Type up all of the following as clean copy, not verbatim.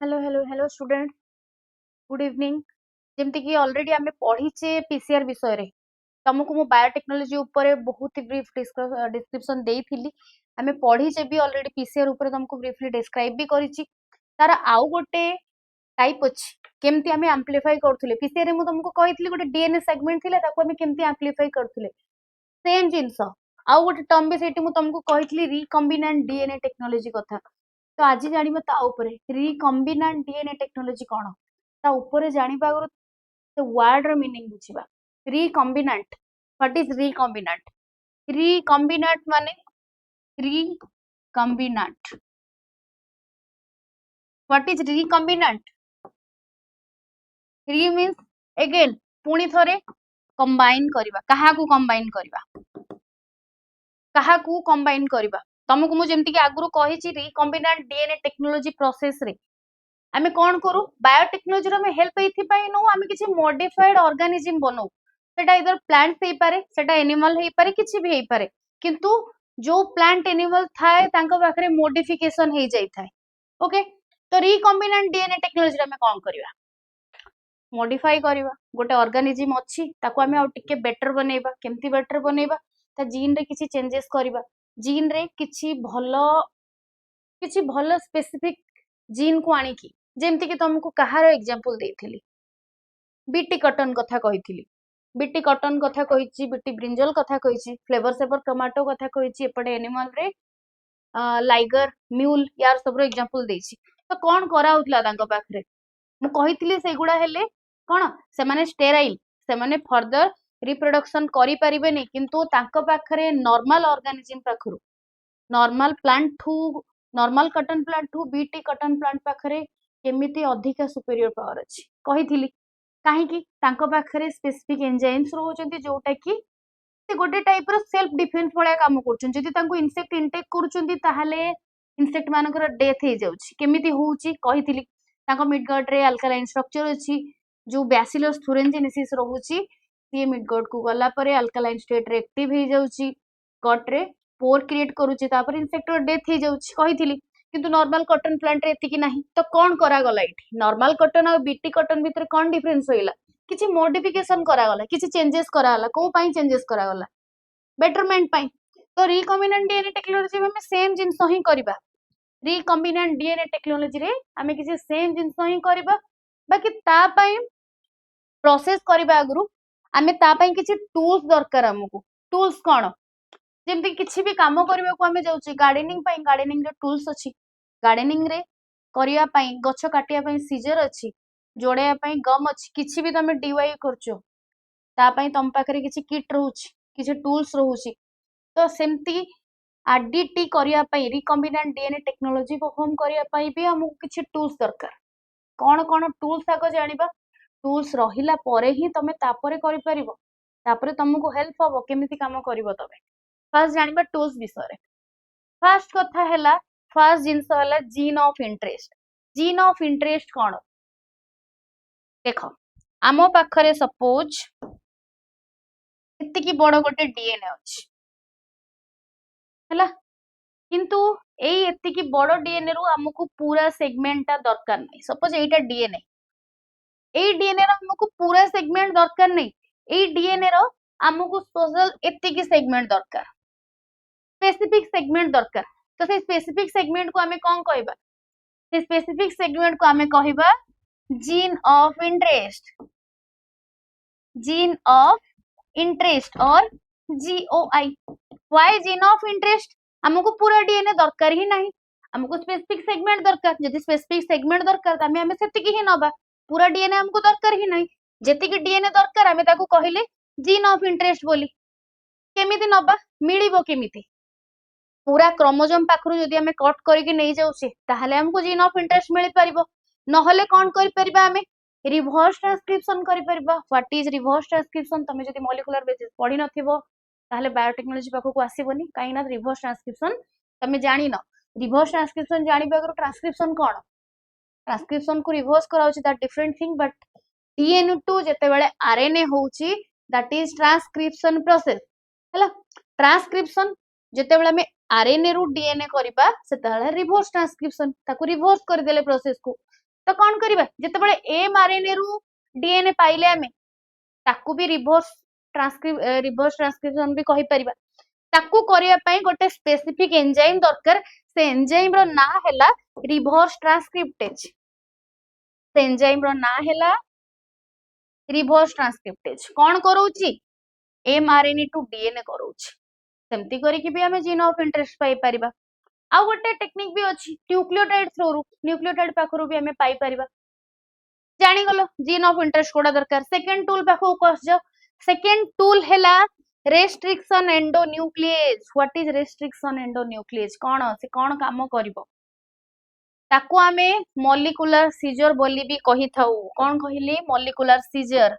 Hello hello hello student, good evening. जमती कि already आमे पढ़ीचे पीसीआर विषय रे तुमको मु बायोटेक्नोलॉजी ऊपर बहुत ही ब्रीफ डिस्क्रिप्शन देइथिली। आमे पढ़ीचे भी ऑलरेडी पीसीआर ऊपर तुमको ब्रीफली डिस्क्राइब भी करिछि। तार आउ गोटे टाइप अछि केमती आमे एम्प्लीफाई करथुले। पीसीआर रे मु तुमको कहिथिली गोटे डीएनए सेगमेंट थिला, ताको आमे केमती एम्प्लीफाई करथुले सेम जिंस। आउ गोटे टर्म भी सेठी मु तुमको कहिथिली रिकॉम्बिनेंट डीएनए टेक्नोलॉजी कथा। तो आज जानिबा ता ऊपर रिकॉम्बिनेंट डीएनए टेक्नोलॉजी कोन ता ऊपर जानिबा आगु तो वर्ड रो मीनिंग बुझिबा। Recombinant, what is recombinant? Recombinant माने recombinant, what is recombinant? Re means again पुणी थरे कंबाइन करबा। काहाकू कंबाइन करबा? काहाकू कंबाइन करबा? तुमको मु जेमति कि आगुरु कहिछि रिकॉम्बिनेंट डीएनए टेक्नोलॉजी प्रोसेस रे आमे कोन करू? बायोटेक्नोलॉजी रो में हेल्प एथि पई नो आमे किछि मॉडिफाइड ऑर्गेनिज्म बनौ। सेटा इधर प्लांट्स हेई पारे, सेटा एनिमल हेई पारे, किछि भी हेई पारे, किंतु जो प्लांट एनिमल थाए तांको पाखरे मॉडिफिकेशन हेई जाई थाए। ओके, तो रिकॉम्बिनेंट डीएनए टेक्नोलॉजी रे आमे कोन करबा? मॉडिफाई करबा। गोटे ऑर्गेनिज्म अछि ताको आमे और टिके बेटर बनेबा। केमती बेटर बनेबा? ता जीन रे किछि चेंजेस करबा। जीन रे किछि भलो स्पेसिफिक जीन को आनी की, जेमती कि तुमको कहार एग्जांपल देइथिली, बीटी कॉटन कथा कहिथिली। बीटी कॉटन कथा कहिछि, बीटी ब्रिंजल कथा कहिछि, फ्लेवर सेवर टोमेटो कथा कहिछि, एपटे एनिमल रे लाइगर म्यूल यार सब रो एग्जांपल देछि। तो कोन करा होतला तांको पाखरे? मु कहिथिली सेगुडा हेले कोन से माने स्टेराइल, से माने फर्दर रिप्रोडक्शन करि परिबे नै, किंतु तांको पाखरे नॉर्मल ऑर्गेनिज्म पाखरु, नॉर्मल प्लांट ठू, नॉर्मल कॉटन प्लांट ठू बीटी कॉटन प्लांट पाखरे केमिति अधिका सुपीरियर पावर अछि कहिथिली। काहे कि तांको पाखरे स्पेसिफिक एंजाइम्स रहउचंती जोटा कि से गोटे टाइप रो सेल्फ डिफेंस भलिया काम करछन। जदि तांको इनसेक्ट इनटेक करूचंती ताहाले इनसेक्ट मानकर डेथ हे जाउची। केमिति होउची कहिथिली। तांको मिडगट रे अल्कालाइन स्ट्रक्चर अछि, जो बैसिलस थुरेंजिनेसिस रहउची से मिडगट को गला परे अल्कालाइन स्टेट रे एक्टिव हे जाउची, गट रे पोर क्रिएट करूची, तापर इनसेक्ट रो डेथ हे जाउची कहिथिली। किंतु नॉर्मल कॉटन प्लांट रे एतिकी नाही। तो कोन करा गला इठी? नॉर्मल कॉटन और बीटी कॉटन भीतर कोन डिफरेंस होइला? किछि मॉडिफिकेशन करा गला, किछि चेंजेस करा गला। को पई चेंजेस करा गला? बेटरमेंट पई। तो रिकॉम्बिनेंट डीएनए टेक्नोलॉजी में सेम जिंस ही करबा। रिकॉम्बिनेंट डीएनए टेक्नोलॉजी रे आमे किछि सेम जिंस ही करबा, बाकी ता पई प्रोसेस करबा आगुरु आमे ता पई किछि टूल्स दरकार। हमकु टूल्स कोन? जेमति किछि भी काम करबा को आमे जाउची गार्डनिंग पई, गार्डनिंग रे टूल्स अछि। गार्डनिंग रे करिया पई, गछ काटिया पई सीजर अछि, जोड़िया पई गम अछि। किछि भी तमे डीवाई करछो ता पई तम पाखरे किछि किट रहउची, किछि टूल्स रहउची। तो सेमती आरडीटी करिया पई, रिकॉम्बिनेंट डीएनए टेक्नोलॉजी परफॉर्म करिया पई भी हमकु किछि टूल्स दरकार। कोन कोन टूल्स आको जानिबा। टूल्स रहिला परे ही तमे तापरे करि परिबो, तापरे तुमको हेल्प हबो केमिति काम करिवो तमे। फर्स्ट जानिबा टूल्स विषय रे। फर्स्ट कथा हैला, फर्स्ट जिंस हैला gene of interest. Gene of interest कोन? देखो आमो पाखरे सपोज एतिकी बड़ गोटे डीएनए अछि हैला, किंतु एई एतिकी बड़ डीएनए रु हमकु पूरा सेगमेंटा दरकार नै। सपोज एटा डीएनए, एई डीएनए रो हमकु पूरा सेगमेंट दरकार नै। एई डीएनए रो हमकु स्पेशल एतिकी सेगमेंट दरकार, स्पेसिफिक सेगमेंट दरकार। तो से स्पेसिफिक सेगमेंट को हमें कोन कहबा? से स्पेसिफिक सेगमेंट को हमें कहबा gene of interest. Gene of interest और GOI. Why gene of interest? हमको पूरा डीएनए दरकार ही नहीं, हमको स्पेसिफिक सेगमेंट दरकार। जदि स्पेसिफिक सेगमेंट दरकार तमे हमें सेतिकी ही नबा, पूरा डीएनए हमको दरकार ही नहीं। जेतिकी डीएनए दरकार हमें ताको कहिले जीन ऑफ इंटरेस्ट बोली। केमिति नबा? मिलिबो केमिति? पूरा क्रोमोसोम पाखरु जदि हमें कट करके नहीं जाउछे ताहले हमको जीन ऑफ इंटरेस्ट मिल परिबो। नहले कोन करि परिबा? हमें रिवर्स ट्रांसक्रिप्शन करि परिबा। What is reverse transcription? तमे जदि मॉलिक्यूलर बेसिस पढि नथिबो ताहले बायोटेक्नोलॉजी पाखो को आसीबोनी, काई ना रिवर्स ट्रांसक्रिप्शन तमे जानि न। रिवर्स ट्रांसक्रिप्शन जानिबा गरो ट्रांसक्रिप्शन कोन? ट्रांसक्रिप्शन को रिवर्स कराउची that different thing, but DNA to जेते बेले आरएनए होउची दैट इज ट्रांसक्रिप्शन प्रोसेस हैला। ट्रांसक्रिप्शन जेते बेले हमें आरएनए रु डीएनए करबा सेताले रिवर्स ट्रांसक्रिप्शन, ताको रिवर्स कर देले प्रोसेस को। तो कौन करिबा जेतेबेले एमआरएनए रु डीएनए पाइले आमे ताकू भी रिवर्स ट्रांसक्रिप्शन भी कहि परिबा ताकू करिया पई गोटे स्पेसिफिक एंजाइम दरकार से एंजाइम रो ना हैला रिवर्स ट्रांसक्रिप्टेज से एंजाइम रो ना हैला रिवर्स ट्रांसक्रिप्टेज कौन करूची एमआरएनए टू डीएनए करूची सेमती करिकि भी हमें जीन ऑफ इंटरेस्ट पाई परिबा आ गोटे टेक्निक भी अछि न्यूक्लियोटाइड थ्रू न्यूक्लियोटाइड पाखरु भी हमें पाई परिबा जानी गलो जीन ऑफ इंटरेस्ट कोडा दरकार सेकंड टूल पाखो कस जाओ सेकंड टूल हैला restriction endonuclease what is restriction endonuclease कौन से कौन काम करिवो ताकू आमे मॉलिक्यूलर सीजर बोली भी कहि थाउ कौन कहिली मॉलिक्यूलर सीजर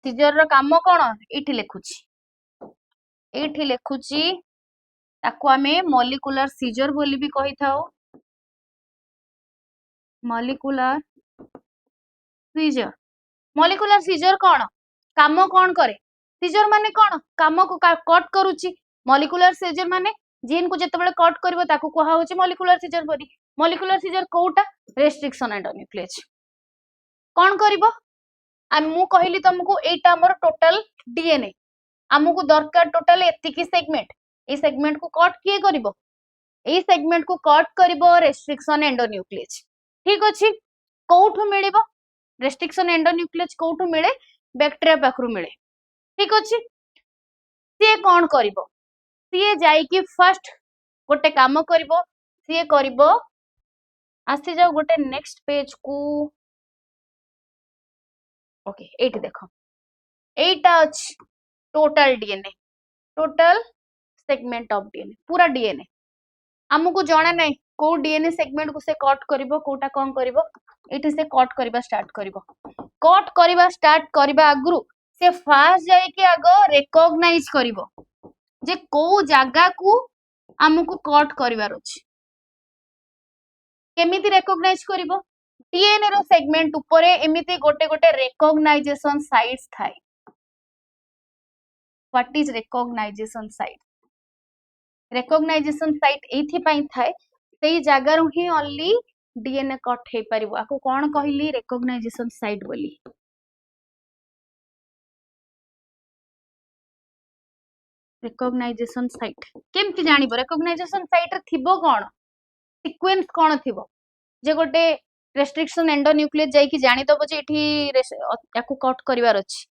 सीजर रो काम कौन एठी लेखुची ताकू आमे मॉलिक्यूलर सीजर बोली भी कहि थाउ मॉलिक्यूलर सीजर कौन काम कौन करे सीजर माने कौन काम को कट करूची मॉलिक्यूलर सीजर माने जीन को जेतेबेले कट करबो ताकू कहा होची मॉलिक्यूलर सीजर बोली मॉलिक्यूलर सीजर कोउटा रेस्ट्रिक्शन एंडोन्यूक्लिएज कौन करबो मु कहली तुमको एटा हमर टोटल डीएनए हमको दरकार टोटल एतिकी सेगमेंट ए सेगमेंट को कट किए करबो ए सेगमेंट को कट करबो रेस्ट्रिक्शन एंडोन्यूक्लिएज ठीक अछि कोउठु मिलिबो रेस्ट्रिक्शन एंडोन्यूक्लिएज कोउठु मिले बैक्टीरिया पाखरु मिले ठीक अछि सी कौन करिवो सी जाई कि फर्स्ट गोटे काम करिवो सी करिवो आसी जाओ गोटे नेक्स्ट पेज को ओके एठी देखो एटा अछि total DNA total segment of DNA पूरा डीएनए हमको जाना नै को डीएनए सेगमेंट को से कट करिवो कोटा कोन करिवो एठी से कट करिबा स्टार्ट करिवो कट करिबा स्टार्ट करिबा आगुरु से फास्ट जाय के आगो रिकॉग्नाइज करिवो जे को जागा को हमको कट करिवार अछि केमिति रिकॉग्नाइज करिवो डीएनए रो सेगमेंट ऊपरे एमिति गोटे गोटे रिकॉग्नाइजेशन साइट्स थाए what is recognisation site recognisation site एथि पई थाए सेई जागा रु ही ओनली डीएनए कट हे परिबो आको कोन कहली रिकॉग्नाइजेशन साइट बोली रिकॉग्नाइजेशन साइट केमति जानिबो रिकॉग्नाइजेशन साइट रे थिबो कोन सीक्वेंस कोन थिबो जे गोटे रेस्ट्रिक्शन एंडोन्यूक्लिएज जाई कि जानि दबो जे एठी याकू कट करिवार अछि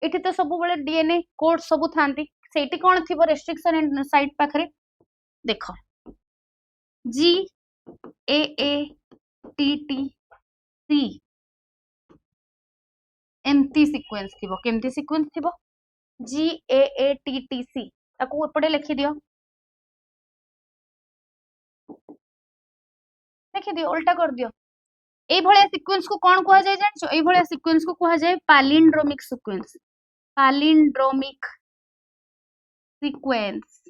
एठी तो सब बेले डीएनए कोड सब थांती सेठी कोन थिबो रेस्ट्रिक्शन साइट पाखरे देखो जी ए टी टी सी एमती सीक्वेंस थिबो केमती सीक्वेंस थिबो जी ए टी टी सी ताकू एपटे लिखि दियो उल्टा कर दियो ए भलिया सीक्वेंस को कोन कहा जाय जानछो ए भलिया सीक्वेंस को कहा जाय पैलिंड्रोमिक सीक्वेंस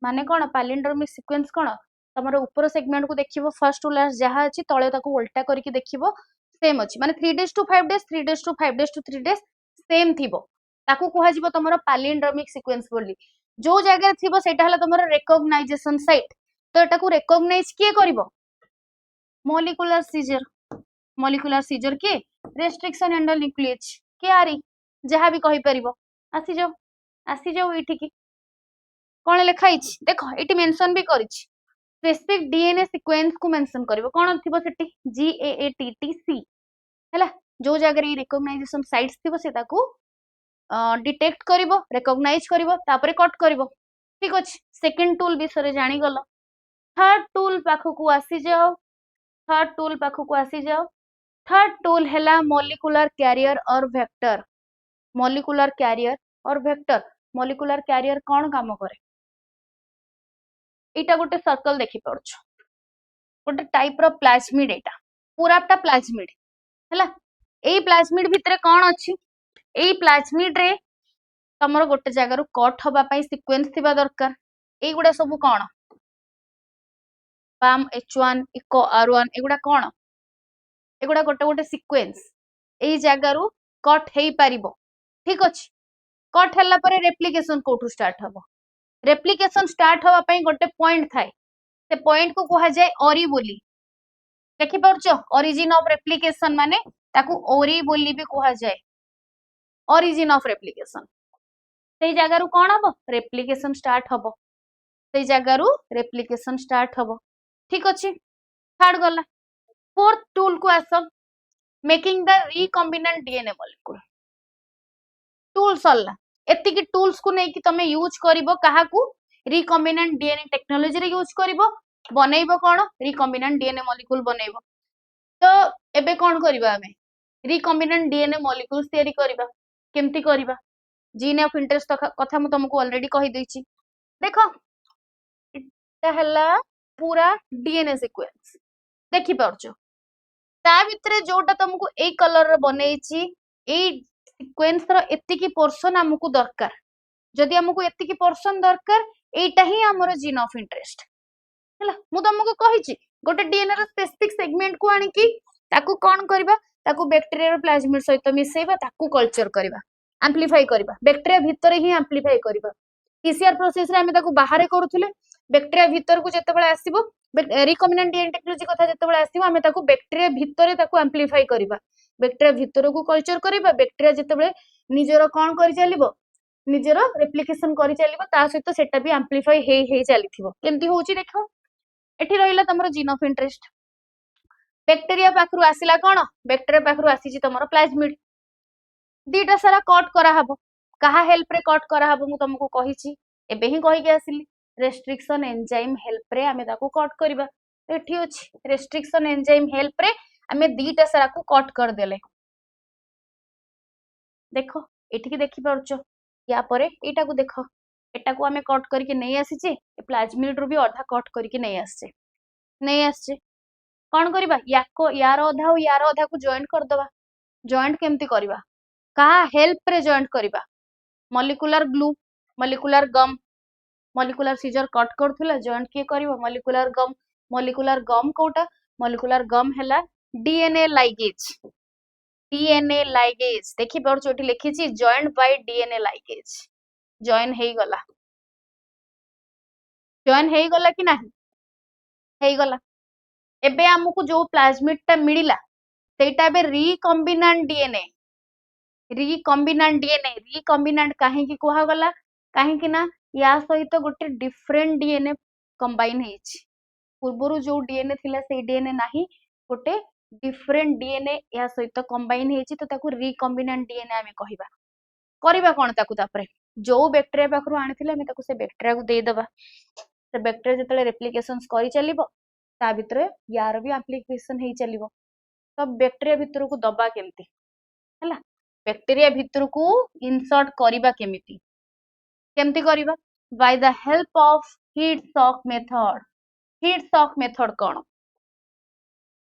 माने कोन पैलिंड्रोमिक सीक्वेंस कोन तमरो ऊपर सेगमेंट को देखिबो फर्स्ट टू लास्ट जहा अछि तळे ताको उल्टा करके देखिबो सेम अछि माने 3 days to 5 days 3 days to 5 days to 3 days same थिबो ताकू कहा जिवो तमरो पैलिंड्रोमिक सीक्वेंस बोली जो जगह थिबो सेटा हला तमरो रिकॉग्नाइजेशन साइट तो एटा को रिकॉग्नाइज किए करबो मॉलिक्यूलर सीजर के रेस्ट्रिक्शन एंडोन्यूक्लिएज के आरी जहा भी कहि परिबो आसी जाओ एठी की कोन लिखा हिच देखो एठी मेंशन भी करिछि स्पेसिफिक डीएनए सीक्वेंस को मेंशन करिवो कोन थिबो सेठी GAATTC हैला जो जगह रे रिकॉग्नाइजेशन साइट्स थिबो से ताकू डिटेक्ट करिवो रिकॉग्नाइज करिवो तापरे कट करिवो ठीक अछि सेकंड टूल बिसरे जानि गलो थर्ड टूल पाखो को आसी जाओ थर्ड टूल हैला मॉलिक्यूलर कैरियर और वेक्टर मॉलिक्यूलर कैरियर कोन काम करे एटा गोटे सर्कल देखि पड़छ गोटे टाइप रो प्लाज्मिड एटा पूराटा प्लाज्मिड हैला एई प्लाज्मिड भितरे कोन अछि एई प्लाज्मिड रे तमरो गोटे जगह रु कट होबा पई सीक्वेंस थिबा दरकार एई गुडा सब कोन पाम H1 इको R1 एगुडा कोन एगुडा गोटे गोटे सीक्वेंस एई जगह रु कट हेई परिबो ठीक अछि कट हल्ला परे रेप्लिकेशन कोठु स्टार्ट हबो रेप्लिकेशन स्टार्ट हवा पई गोटे पॉइंट थाए से पॉइंट को कहा जाय ओरी बोली देखि पाउछ ओरिजिन ऑफ रेप्लिकेशन माने ताकू ओरी बोली भी कहा जाए ओरिजिन ऑफ रेप्लिकेशन सेई जगारू कौन हम रेप्लिकेशन स्टार्ट हम सेई जगारू रेप्लिकेशन स्टार्ट हम ठीक अच्छे थर्ड गला फोर्थ टूल को as making the recombinant DNA molecule tool सरला एतिकी टूल्स को नहीं कि तमे यूज करिवो काहाकू रिकॉम्बिनेंट डीएनए टेक्नोलॉजी रे यूज करिवो बनेइबो कोन रिकॉम्बिनेंट डीएनए मॉलिक्यूल बनेइबो तो एबे कोन करबा हमें रिकॉम्बिनेंट डीएनए मॉलिक्यूल्स तयारी करबा केमती करबा जीन ऑफ इंटरेस्ट कथा मु तुमको ऑलरेडी कहि दैछि देखो इटा हला पूरा डीएनए सीक्वेंस देखि पाउछो ता भितरे जोटा तुमको ए कलर रे बनेइछि ए सीक्वेंस रो एतिकी पोर्शन हमकु दरकार जदि हमकु एतिकी पोर्शन दरकार एटा ही हमर जीन ऑफ इंटरेस्ट हला मु तुमको कहिछि गोटे डीएनए रो स्पेसिफिक सेगमेंट को आनी कि ताकू कोन करबा ताकू बैक्टीरिया रो प्लाज्मिड सहित मिसेबा ताकू कल्चर करबा एम्प्लीफाई करबा बैक्टीरिया भितर ही एम्प्लीफाई करबा पीसीआर प्रोसेस रे हम ताकू बाहर करूथले बैक्टीरिया भितर को जेतेबेले आसीबो रिकॉम्बिनेंट डीएनए टेक्नोलॉजी कथा जेतेबेले आसीबो हम ताकू बैक्टीरिया भितर ताकू एम्प्लीफाई करबा बैक्टीरिया भितर को कल्चर करबा बैक्टीरिया जेतेबेले निजरो कोन करि चलिबो निजरो रेप्लिकेशन करि चलिबो ता सहित सेटा भी एम्प्लीफाई हे चलिथिबो केमती होउची देखो एठी रहिला तमरो जीन ऑफ इंटरेस्ट बैक्टीरिया पाखरु आसिला कोन बैक्टीरिया पाखरु आसीची तमरो प्लाज्मिड दीटा सारा कट करा हबो कहा हेल्प रे कट करा हबो मु तुमको कहिची एबे ही कहि के आसिली रेस्ट्रिक्शन एंजाइम हेल्प रे हमें ताको कट करबा एठी अछि रेस्ट्रिक्शन एंजाइम हेल्प रे हमें दीटा सारा को कट कर देले देखो एठी की देखि परछो या परे एटा को देखो एटा को हमें कट करके नहीं आसीचे ए प्लाज्मिड रो भी आधा कट करके नहीं आसचे कोन करबा याको यार आधा और यार आधा को जॉइंट कर दबा जॉइंट केमती करबा कहा हेल्प रे जॉइंट करबा molecular glue molecular gum molecular scissor cut करथुला जॉइंट के करबो मॉलिक्यूलर गम कोटा मॉलिक्यूलर गम हैला डीएनए लाइगेज देखि पर छोटी लिखी छी joint by DNA ligase join हेई गला कि नाही हेई गला एबे हमकु जो प्लाज्मिड ता मिलिला सेटा बे रिकॉम्बिनेंट डीएनए काहे की कोहा गला काहे कि ना या सहित गोटे डिफरेंट डीएनए कंबाइन हेछि पूर्वरु जो डीएनए थिला से डीएनए नाही गोटे डिफरेंट डीएनए या सहित कंबाइन हेछि तो ताकू रिकॉम्बिनेंट डीएनए हमें कहिबा करिबा कोन ताकू तापरे जो बैक्टीरिया पाखरु आनिथिले हमें ताकू से बैक्टीरिया को दे दबा से बैक्टीरिया जतले रेप्लिकेशंस करि चलिबो ता भितरे यार भी एप्लीकेशन हेई चलिबो तब बैक्टीरिया भितर को दबा केमती हला बैक्टीरिया भितर को इंसर्ट करिबा केमती करिबा by the help of heat shock method कोन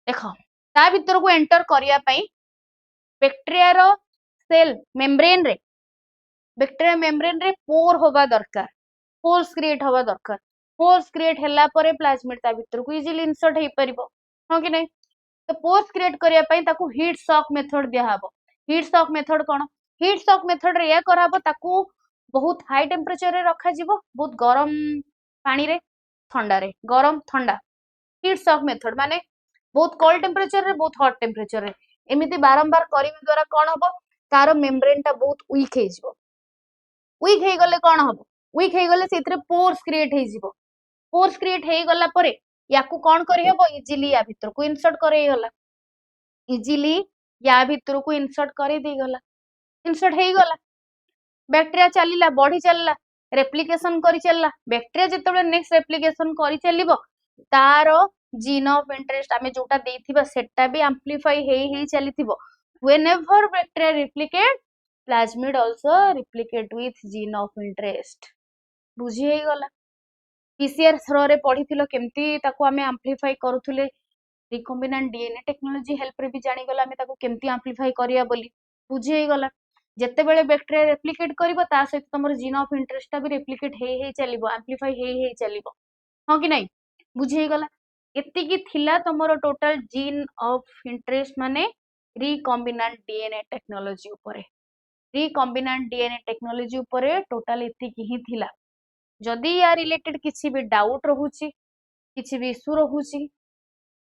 देखो ता भितर को एंटर करिया पई बैक्टीरिया रो सेल मेम्ब्रेन रे पोर होबा दरकार पोर्स क्रिएट होबा दरकार पोर्स क्रिएट हैला परे प्लाज्मिड ता भितर को इजीली इंसर्ट हे परिबो हो कि नहीं तो पोर्स क्रिएट करिया पई ताकू हीट शॉक मेथड दिया हबो हीट शॉक मेथड कोन हीट शॉक मेथड रे या कराबो ताकू बहुत हाई टेम्परेचर रे रखा जीवो बहुत गरम पानी रे ठंडा रे गरम ठंडा हीट शॉक मेथड माने बहुत कोल्ड टेम्परेचर रे बहुत हॉट टेम्परेचर रे एमिति बारंबार करिबा द्वारा कोन हबो तारो मेम्ब्रेन ता बहुत वीक हे जीवो वीक हे गले कोन हबो वीक हे गले सेतरे पोर्स क्रिएट हे जीवो पोर्स क्रिएट हे गला परे याकू कोन करि हबो इजीली या भीतर को इंसर्ट करे गला इजीली या भीतर को इंसर्ट करे दे गला इंसर्ट हे गला बैक्टीरिया चलिला बढ़ी चलला रेप्लिकेशन करि चलला बैक्टीरिया जेतबे नेक्स्ट रेप्लिकेशन करि चलिबो तारो जीन ऑफ इंटरेस्ट आमे जोटा देथिबा सेटा भी amplify hey चलिथिबो whenever bacteria replicate plasmid also replicate with gene of interest बुझी हे गला पीसीआर थ्रो रे पढिथिलो केमती ताको आमे एम्प्लीफाई करूथुले रिकॉम्बिनेंट डीएनए टेक्नोलॉजी हेल्प रे भी जानि गला आमे ताको केमती एम्प्लीफाई करिया बोली बुझी हे गला जेते बेले बैक्टीरिया रेप्लिकेट करिवो ता सहित तमर जीन ऑफ इंटरेस्ट ता भी रेप्लिकेट हे चलिबो एम्प्लीफाई हे चलिबो हो कि नहीं बुझी हे गला एति की थिला तमर टोटल जीन ऑफ इंटरेस्ट माने रिकॉम्बिनेंट डीएनए टेक्नोलॉजी उपरे टोटल एति की ही थिला जदि या रिलेटेड किछि भी डाउट रहूची किछि भी इशू रहूची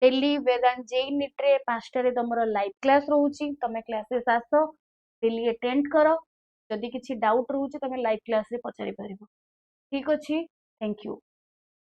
डेली वेदांत जेई नीट रे 5 तमर लाइव क्लास रोची तमे क्लासेस आस डेली अटेंड करो जदि किसी डाउट रोचे तमे लाइव क्लास रे पचारि परिबो ठीक अछि थैंक यू।